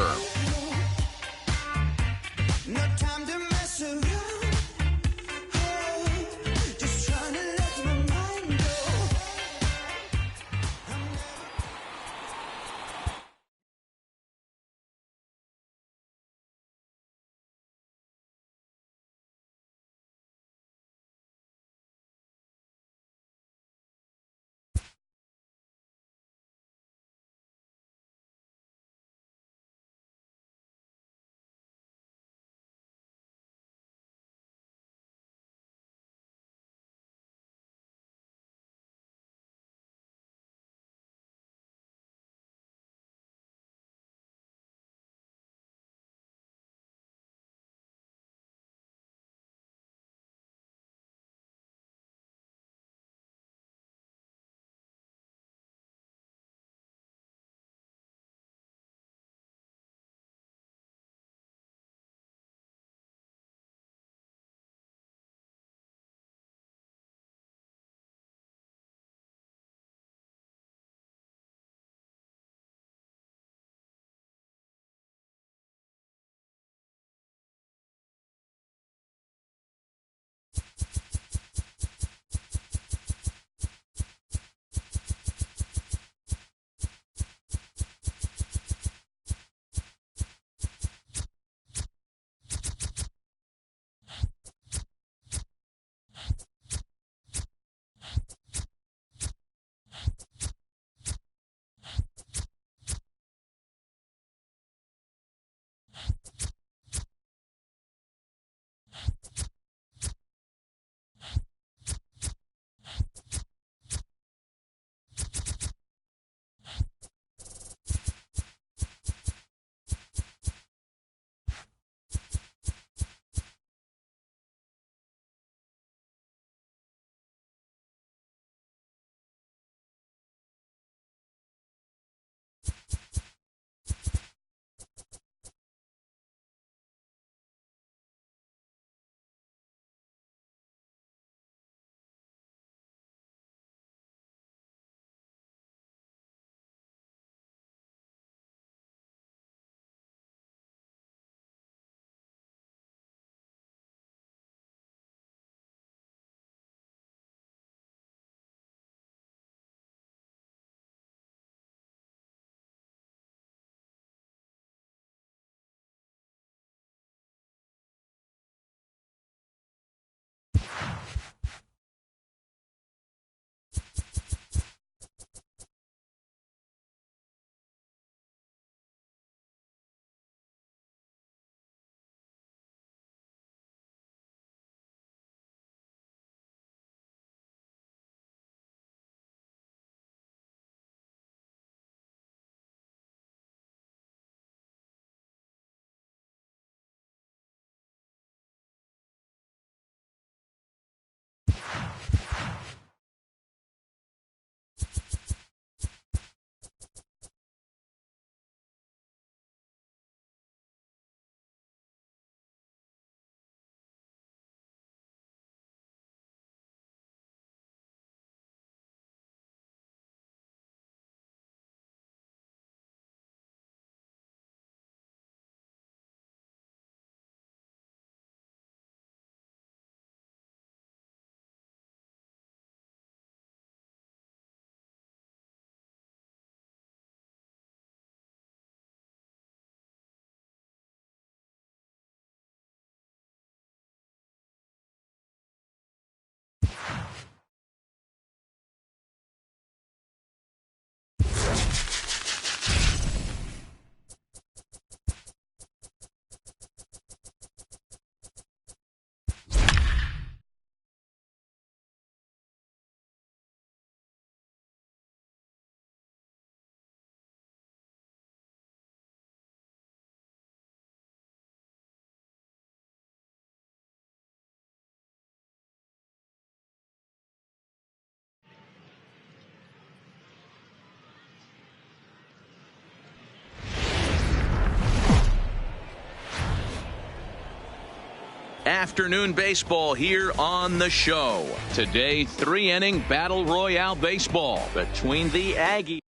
Afternoon baseball here on the show. Today, 3-inning battle royale baseball between the Aggies.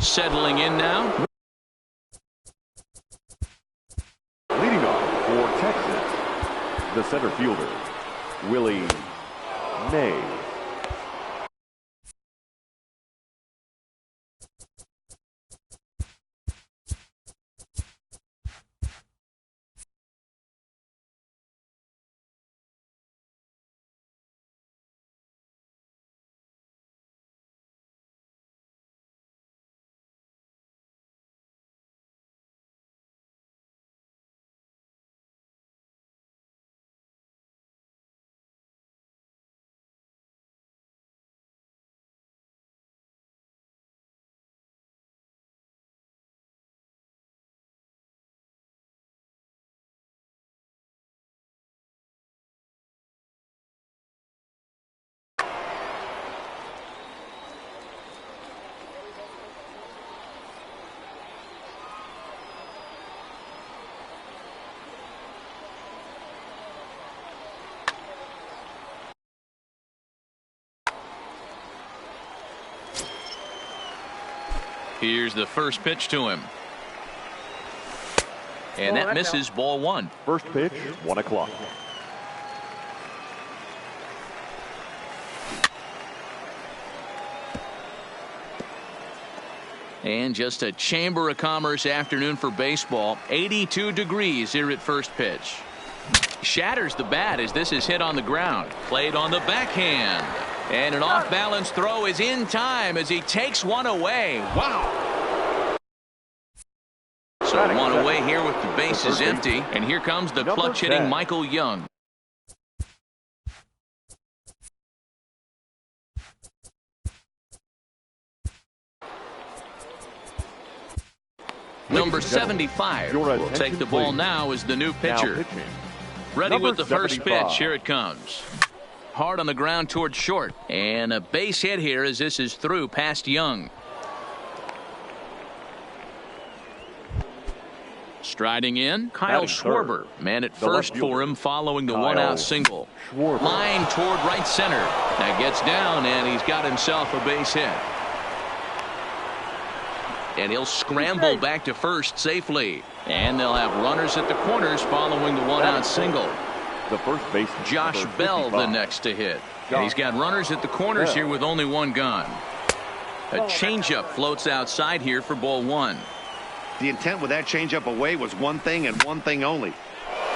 Settling in now. Leading off for Texas, the center fielder, Willie Mays. Here's the first pitch to him. And that misses, ball one. First pitch, 1 o'clock. And just a Chamber of Commerce afternoon for baseball. 82 degrees here at first pitch. Shatters the bat as this is hit on the ground. Played on the backhand. And an off-balance throw is in time as he takes one away. Wow. So one away here with the bases empty. And here comes the clutch hitting Michael Young. Number 75 will take the ball now as the new pitcher. Ready with the first pitch. Here it comes. Hard on the ground towards short. And a base hit here as this is through past Young. Striding in, Kyle Schwarber. Man at first for him following the one-out single. Line toward right center. That gets down, and he's got himself a base hit. And he'll scramble back to first safely. And they'll have runners at the corners following the one-out single. The first baseman, Josh Bell, the next to hit. And he's got runners at the corners here with only one gone. A changeup floats outside here for ball one. The intent with that changeup away was one thing and one thing only.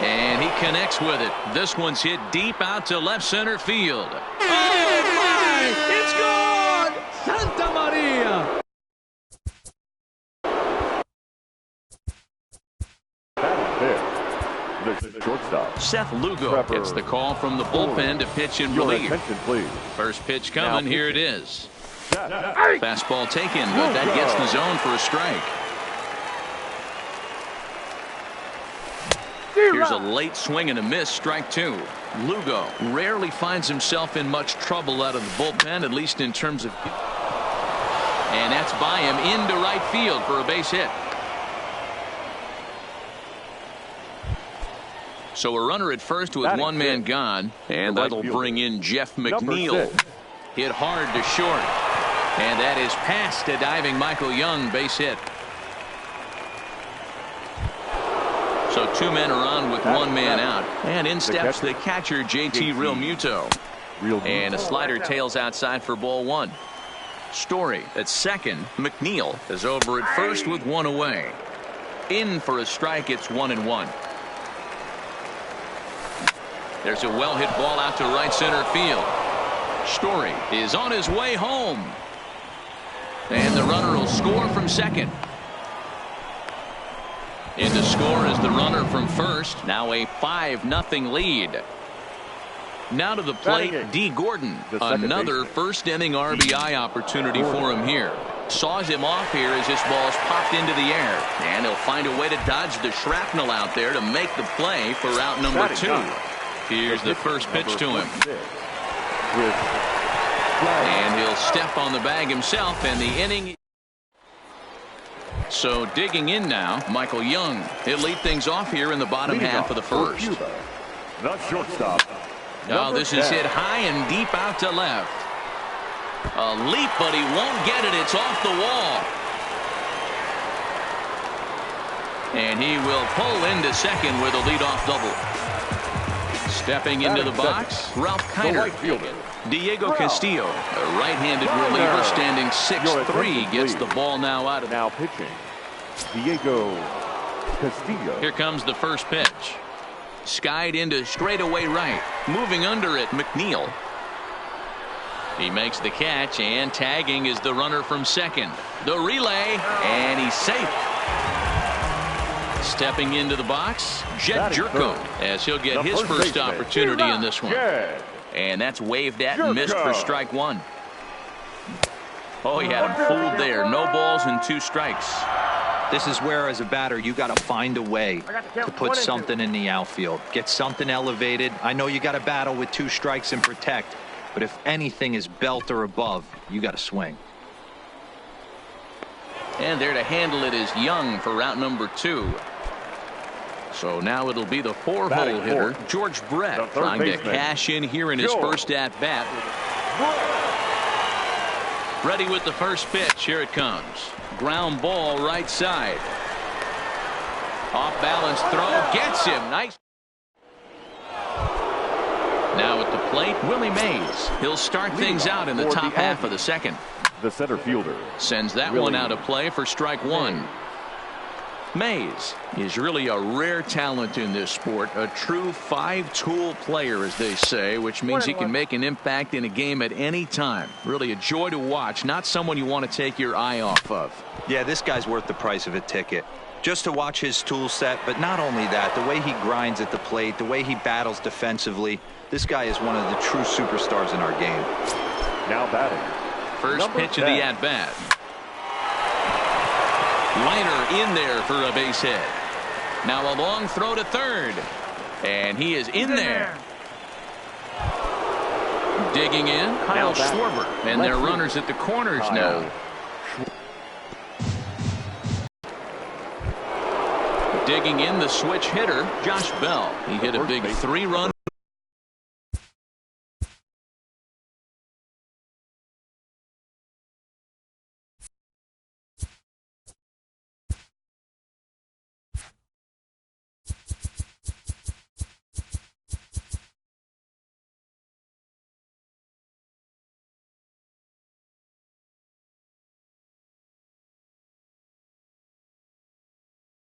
And he connects with it. This one's hit deep out to left center field. Oh my! It's gone! Santa Maria! The shortstop, Seth Lugo gets the call from the bullpen to pitch in relief. First pitch coming. Here it is. Fastball taken, but that gets the zone for a strike. Here's a late swing and a miss, strike two. Lugo rarely finds himself in much trouble out of the bullpen, at least in terms of. And that's by him into right field for a base hit. So a runner at first with one man gone, and that'll bring in Jeff McNeil. Hit hard to short, and that is past a diving Michael Young, base hit. So two men are on with one man out, and in steps the catcher JT Realmuto. And a slider tails outside for ball one. Story at second. McNeil is over at first with one away. In for a strike. It's 1-1. There's a well-hit ball out to right center field. Story is on his way home. And the runner will score from second. In to score is the runner from first. Now a 5-0 lead. Now to the plate, D. Gordon. Another first-inning RBI opportunity for him here. Saws him off here as this ball's popped into the air. And he'll find a way to dodge the shrapnel out there to make the play for route number 2. Here's the first pitch to him. And he'll step on the bag himself, and the inning. So digging in now, Michael Young. He'll lead things off here in the bottom half of the first. Cuba, the shortstop. Oh, this is hit high and deep out to left. A leap, but he won't get it. It's off the wall. And he will pull into second with a leadoff double. Stepping into the box, Ralph Kiner. Diego Castillo, a right-handed reliever standing 6'3", gets the ball now out of. Now pitching, Diego Castillo. Here comes the first pitch. Skied into straightaway right. Moving under it, McNeil. He makes the catch, and tagging is the runner from second. The relay, and he's safe. Stepping into the box, Jed Jerko, as he'll get his first opportunity in this one. And that's waved at and missed for strike one. Oh, he had him fooled there. No balls and 2 strikes. This is where, as a batter, you got to find a way to put something in the outfield. Get something elevated. I know you got to battle with 2 strikes and protect, but if anything is belt or above, you got to swing. And there to handle it is Young for route number 2. So now it'll be the 4-hole hitter, George Brett, trying to cash in here in his first at-bat. Ready with the first pitch. Here it comes. Ground ball right side. Off balance throw. Gets him. Nice. Now at the plate, Willie Mays. He'll start things out in the top half of the second. The center fielder sends that one out of play for strike one. Mays is really a rare talent in this sport, a true 5-tool player, as they say, which means he can make an impact in a game at any time. Really a joy to watch, not someone you want to take your eye off of. Yeah, this guy's worth the price of a ticket. Just to watch his tool set, but not only that, the way he grinds at the plate, the way he battles defensively, this guy is one of the true superstars in our game. now batting. First pitch of the at-bat. Liner in there for a base hit. Now a long throw to third. And he is in there. Digging in, Kyle Schwarber. And their runners at the corners now. Digging in, the switch hitter, Josh Bell. He hit a big 3-run